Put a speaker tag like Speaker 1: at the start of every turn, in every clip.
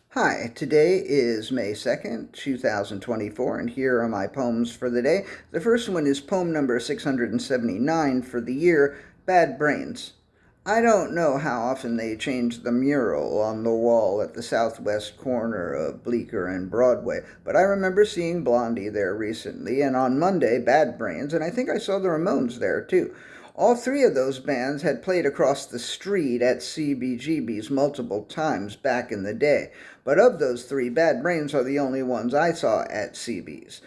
Speaker 1: Hi, today is May 2nd, 2024, and here are my poems for the day. The first one is poem number 679 for the year, Bad Brains. I don't know how often they change the mural on the wall at the southwest corner of Bleecker and Broadway, but I remember seeing Blondie there recently, and on Monday, Bad Brains, and I think I saw the Ramones there too. All three of those bands had played across the street at CBGB's multiple times back in the day, but of those three, Bad Brains are the only ones I saw at CB's.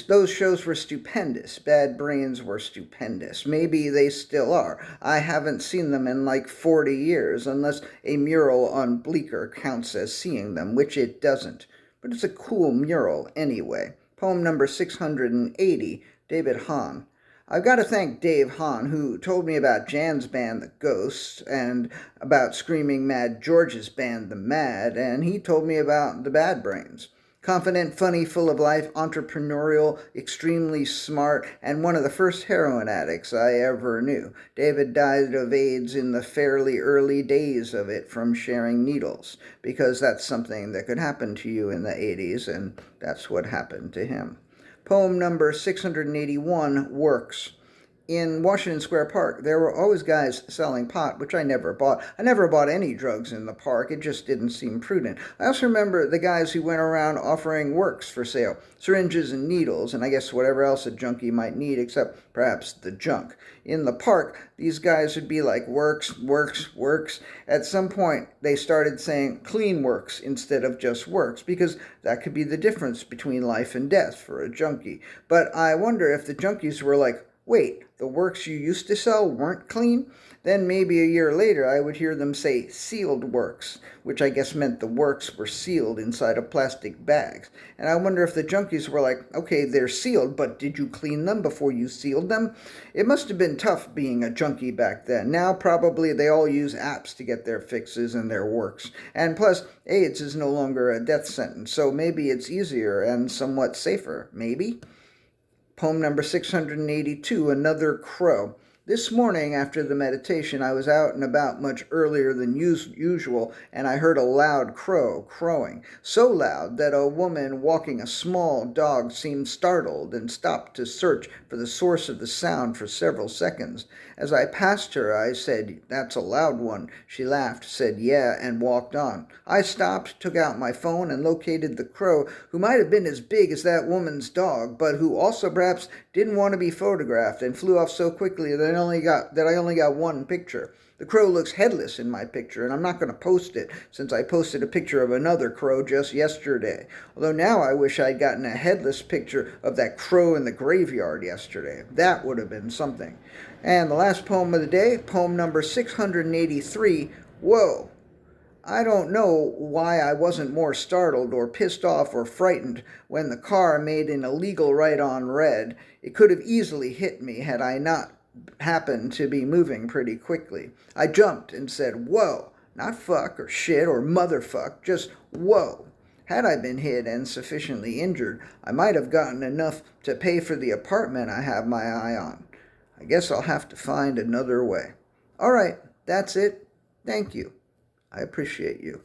Speaker 1: Those shows were stupendous. Bad Brains were stupendous. Maybe they still are. I haven't seen them in like 40 years, unless a mural on Bleecker counts as seeing them, which it doesn't. But it's a cool mural anyway. Poem number 680, David Hahn. I've got to thank Dave Hahn, who told me about Jan's band, The Ghosts, and about Screaming Mad George's band, The Mad, and he told me about the Bad Brains. Confident, funny, full of life, entrepreneurial, extremely smart, and one of the first heroin addicts I ever knew. David died of AIDS in the fairly early days of it from sharing needles, because that's something that could happen to you in the 80s, and that's what happened to him. Poem number 681, Works. In Washington Square Park, there were always guys selling pot, which I never bought. I never bought any drugs in the park. It just didn't seem prudent. I also remember the guys who went around offering works for sale, syringes and needles, and I guess whatever else a junkie might need, except perhaps the junk. In the park, these guys would be like, works, works, works. At some point, they started saying clean works instead of just works, because that could be the difference between life and death for a junkie. But I wonder if the junkies were like, wait, the works you used to sell weren't clean? Then maybe a year later I would hear them say sealed works, which I guess meant the works were sealed inside of plastic bags. And I wonder if the junkies were like, okay, they're sealed, but did you clean them before you sealed them? It must have been tough being a junkie back then. Now probably they all use apps to get their fixes and their works. And plus, AIDS is no longer a death sentence, so maybe it's easier and somewhat safer. Maybe? Poem number 682, Another Crow. This morning, after the meditation, I was out and about much earlier than usual, and I heard a loud crow crowing. So loud that a woman walking a small dog seemed startled and stopped to search for the source of the sound for several seconds. As I passed her, I said, "That's a loud one." She laughed, said, "Yeah," and walked on. I stopped, took out my phone, and located the crow, who might have been as big as that woman's dog, but who also perhaps didn't want to be photographed and flew off so quickly that I only got one picture. The crow looks headless in my picture, and I'm not going to post it since I posted a picture of another crow just yesterday. Although now I wish I'd gotten a headless picture of that crow in the graveyard yesterday. That would have been something. And the last poem of the day, poem number 683, Whoa. I don't know why I wasn't more startled or pissed off or frightened when the car made an illegal right on red. It could have easily hit me had I not happened to be moving pretty quickly. I jumped and said, "Whoa," not fuck or shit or motherfuck, just whoa. Had I been hit and sufficiently injured, I might have gotten enough to pay for the apartment I have my eye on. I guess I'll have to find another way. All right, that's it. Thank you. I appreciate you.